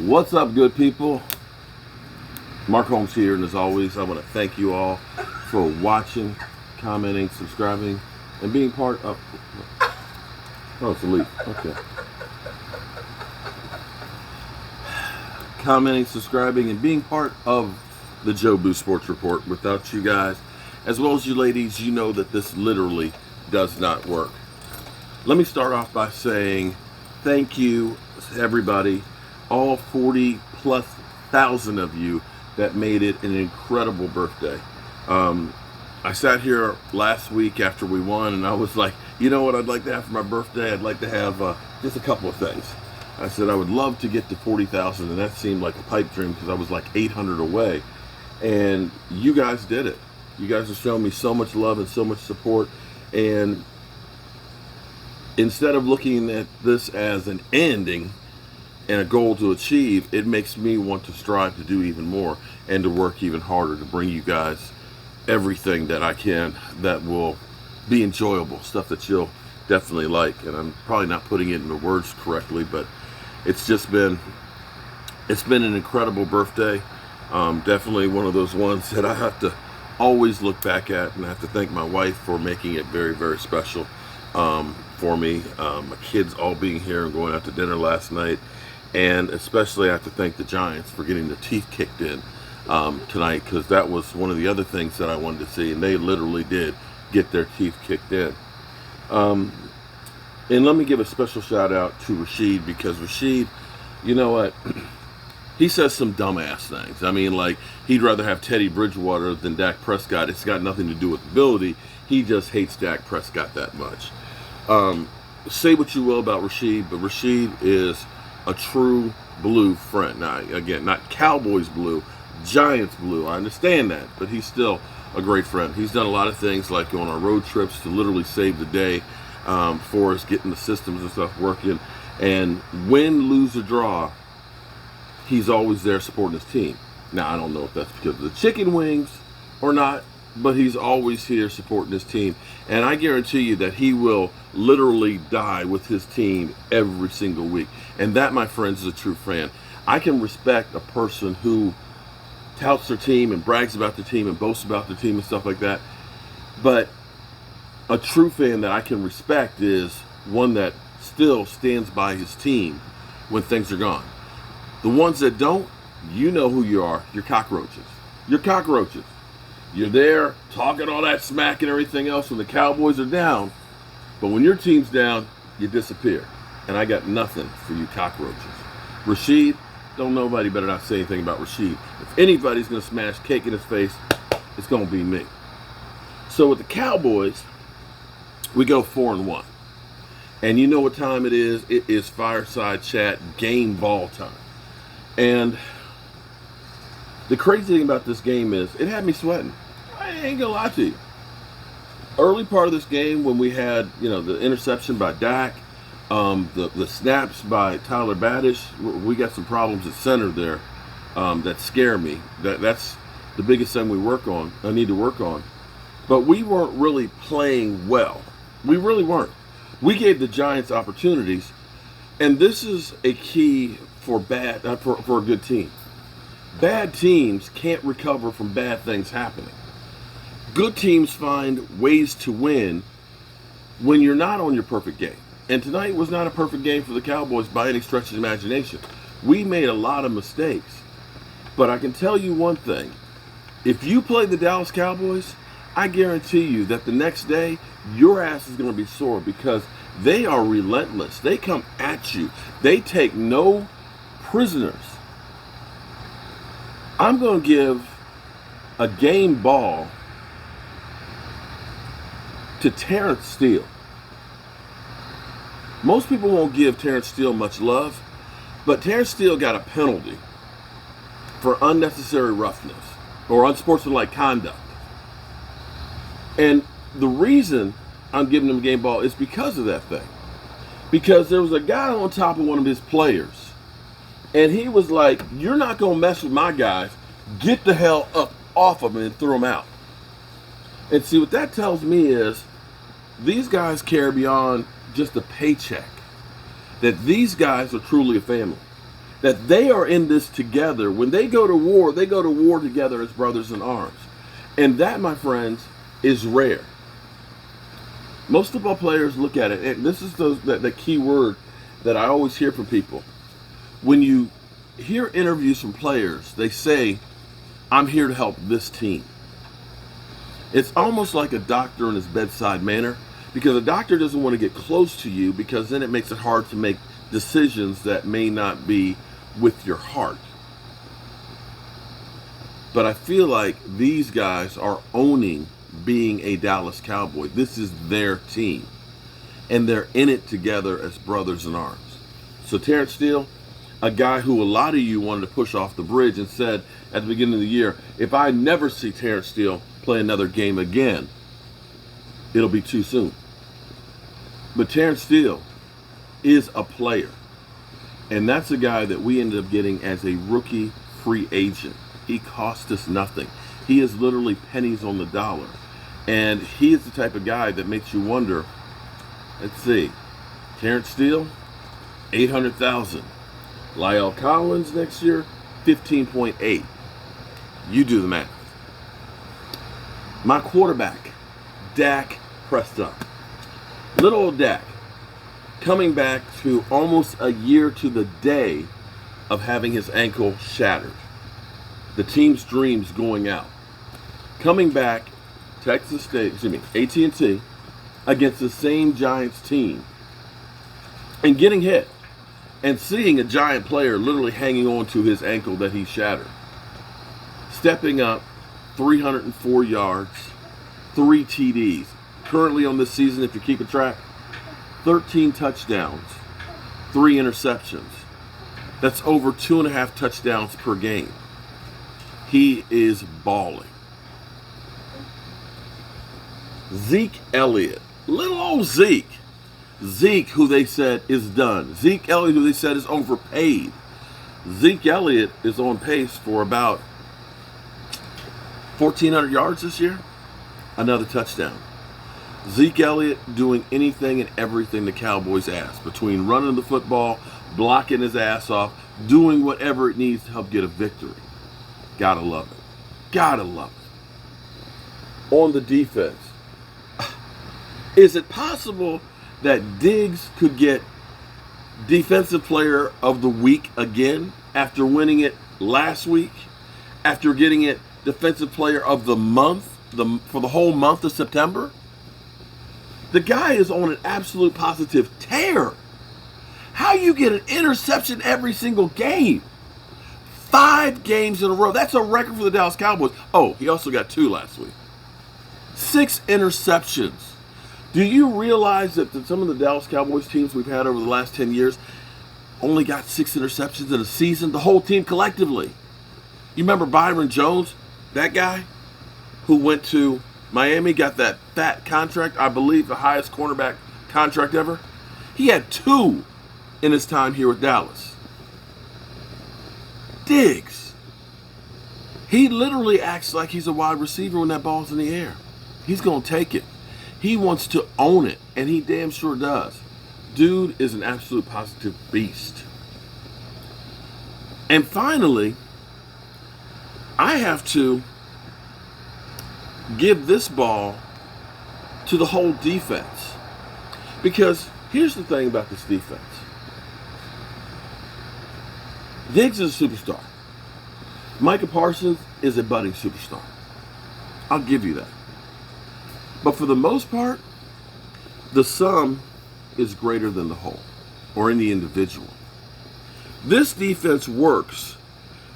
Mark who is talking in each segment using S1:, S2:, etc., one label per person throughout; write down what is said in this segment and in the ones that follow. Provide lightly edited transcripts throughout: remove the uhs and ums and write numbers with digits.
S1: What's up, good people? Mark Holmes here, and as always, I want to thank you all for watching, commenting, subscribing, and being part of. Oh, it's a leaf. Okay. Commenting, subscribing, and being part of the Joe Boo Sports Report. Without you guys, as well as you ladies, you know that this literally does not work. Let me start off by saying thank you, everybody, all 40 plus thousand of you that made it an incredible birthday. I sat here last week after we won, and I was like, you know what I'd like to have for my birthday? I'd like to have just a couple of things. I said I would love to get to 40,000, and that seemed like a pipe dream because I was like 800 away. And you guys did it. You guys have shown me so much love and so much support. And instead of looking at this as an ending and a goal to achieve, it makes me want to strive to do even more and to work even harder to bring you guys everything that I can that will be enjoyable, stuff that you'll definitely like. And I'm probably not putting it into words correctly, but it's been an incredible birthday. Definitely one of those ones that I have to always look back at, and I have to thank my wife for making it very, very special for me. My kids all being here and going out to dinner last night, and especially I have to thank the Giants for getting their teeth kicked in tonight, because that was one of the other things that I wanted to see, and they literally did get their teeth kicked in. And let me give a special shout out to Rashid, because Rashid, you know what? He says some dumbass things. I mean, like, he'd rather have Teddy Bridgewater than Dak Prescott. It's got nothing to do with ability. He just hates Dak Prescott that much. Say what you will about Rashid, but Rashid is a true blue friend. Now, again, not Cowboys blue, Giants blue. I understand that, but he's still a great friend. He's done a lot of things, like on our road trips, to literally save the day for us, getting the systems and stuff working. And win, lose, or draw, he's always there supporting his team. Now, I don't know if that's because of the chicken wings or not, but he's always here supporting his team. And I guarantee you that he will literally die with his team every single week. And that, my friends, is a true fan. I can respect a person who touts their team and brags about the team and boasts about the team and stuff like that. But a true fan that I can respect is one that still stands by his team when things are gone. The ones that don't, you know who you are. You're cockroaches. You're cockroaches. You're there talking all that smack and everything else when the Cowboys are down, but when your team's down, you disappear. And I got nothing for you cockroaches. Rashid, don't nobody better not say anything about Rashid. If anybody's going to smash cake in his face, it's going to be me. So with the Cowboys, we go 4-1. And you know what time it is? It is fireside chat game ball time. And the crazy thing about this game is it had me sweating. I ain't gonna lie to you. Early part of this game, when we had, the interception by Dak, the snaps by Tyler Badish, we got some problems at center there that scare me. That's the biggest thing I need to work on. But we weren't really playing well. We really weren't. We gave the Giants opportunities, and this is a key for a good team. Bad teams can't recover from bad things happening. Good teams find ways to win when you're not on your perfect game. And tonight was not a perfect game for the Cowboys by any stretch of the imagination. We made a lot of mistakes. But I can tell you one thing. If you play the Dallas Cowboys, I guarantee you that the next day, your ass is going to be sore, because they are relentless. They come at you. They take no prisoners. I'm going to give a game ball to Terrence Steele. Most people won't give Terrence Steele much love, but Terrence Steele got a penalty for unnecessary roughness or unsportsmanlike conduct. And the reason I'm giving him a game ball is because of that thing. Because there was a guy on top of one of his players, and he was like, you're not going to mess with my guys. Get the hell up off of him and throw him out. And see, what that tells me is these guys care beyond just a paycheck. That these guys are truly a family. that they are in this together. When they go to war together as brothers in arms. And that, my friends, is rare. Most football players look at it, and this is the key word that I always hear from people. When you hear interviews from players, they say, I'm here to help this team. It's almost like a doctor in his bedside manner, because a doctor doesn't want to get close to you, because then it makes it hard to make decisions that may not be with your heart. But I feel like these guys are owning being a Dallas Cowboy. This is their team, and they're in it together as brothers in arms. So Terrence Steele, a guy who a lot of you wanted to push off the bridge and said at the beginning of the year, if I never see Terrence Steele play another game again, it'll be too soon. But Terrence Steele is a player, and that's a guy that we ended up getting as a rookie free agent. He cost us nothing. He is literally pennies on the dollar. And he is the type of guy that makes you wonder, let's see, Terrence Steele, $800,000. Lyle Collins next year, 15.8. You do the math. My quarterback, Dak Prescott. Little old Dak, coming back to almost a year to the day of having his ankle shattered. The team's dreams going out. Coming back, AT&T, against the same Giants team, and getting hit, and seeing a Giant player literally hanging on to his ankle that he shattered. Stepping up, 304 yards, 3 TDs. Currently on this season, if you're keeping track, 13 touchdowns, 3 interceptions. That's over 2.5 touchdowns per game. He is balling. Zeke Elliott. Little old Zeke. Zeke, who they said is done. Zeke Elliott, who they said is overpaid. Zeke Elliott is on pace for about 1,400 yards this year. Another touchdown. Zeke Elliott doing anything and everything the Cowboys ask. Between running the football, blocking his ass off, doing whatever it needs to help get a victory. Gotta love it. Gotta love it. On the defense, is it possible that Diggs could get Defensive Player of the Week again after winning it last week? After getting it Defensive Player of the Month for the whole month of September? The guy is on an absolute positive tear. How you get an interception every single game? 5 games in a row. That's a record for the Dallas Cowboys. Oh, he also got 2 last week. 6 interceptions. Do you realize that some of the Dallas Cowboys teams we've had over the last 10 years only got 6 interceptions in a season? The whole team collectively. You remember Byron Jones? That guy who went to Miami, got that fat contract, I believe the highest cornerback contract ever. He had 2 in his time here with Dallas. Diggs. He literally acts like he's a wide receiver when that ball's in the air. He's going to take it. He wants to own it, and he damn sure does. Dude is an absolute positive beast. And finally, I have to give this ball to the whole defense. Because here's the thing about this defense. Diggs is a superstar. Micah Parsons is a budding superstar. I'll give you that. But for the most part, the sum is greater than the whole, or any individual. This defense works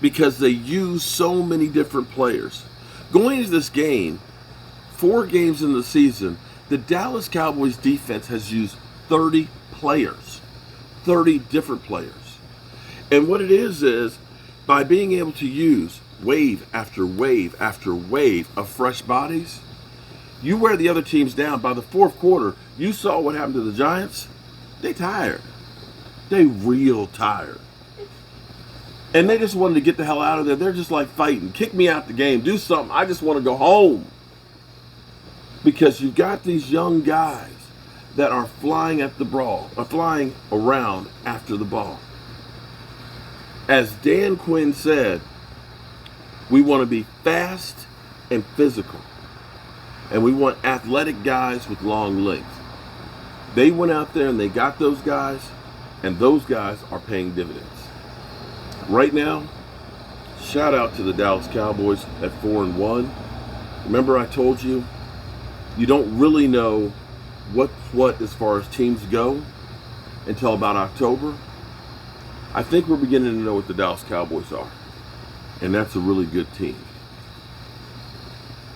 S1: because they use so many different players. Going into this game, 4 games in the season, the Dallas Cowboys defense has used 30 players, 30 different players. And what it is by being able to use wave after wave after wave of fresh bodies, you wear the other teams down. By the 4th quarter, you saw what happened to the Giants. They tired. They real tired. And they just wanted to get the hell out of there. They're just like fighting. Kick me out the game. Do something. I just want to go home. Because you've got these young guys that are flying at the ball, or flying around after the ball. As Dan Quinn said, we want to be fast and physical. And we want athletic guys with long legs. They went out there and they got those guys, and those guys are paying dividends. Right now, shout out to the Dallas Cowboys at 4-1. Remember I told you, you don't really know what's what as far as teams go until about October. I think we're beginning to know what the Dallas Cowboys are. And that's a really good team.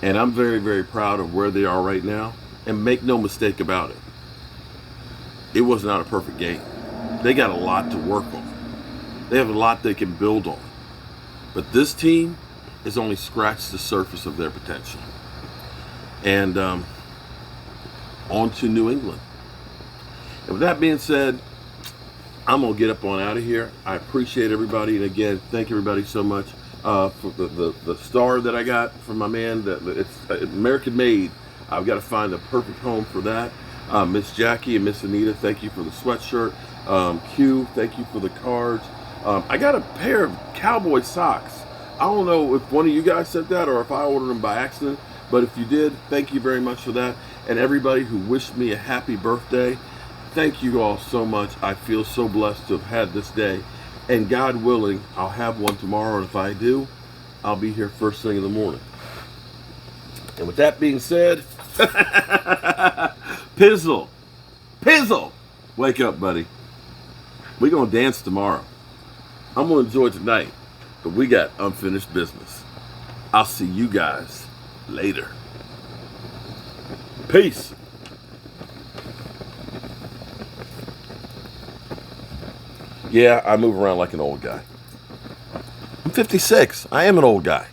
S1: And I'm very, very proud of where they are right now. And make no mistake about it, it was not a perfect game. They got a lot to work on. They have a lot they can build on. But this team has only scratched the surface of their potential. And on to New England. And with that being said, I'm going to get up on out of here. I appreciate everybody. And again, thank everybody so much for the star that I got from my man. It's American made. I've got to find a perfect home for that. Miss Jackie and Miss Anita, thank you for the sweatshirt. Q, thank you for the cards. I got a pair of cowboy socks. I don't know if one of you guys said that or if I ordered them by accident, but if you did, thank you very much for that. And everybody who wished me a happy birthday, thank you all so much. I feel so blessed to have had this day. And God willing, I'll have one tomorrow. And if I do, I'll be here first thing in the morning. And with that being said, Pizzle, wake up, buddy. We're going to dance tomorrow. I'm going to enjoy tonight, but we got unfinished business. I'll see you guys later. Peace. Yeah, I move around like an old guy. I'm 56. I am an old guy.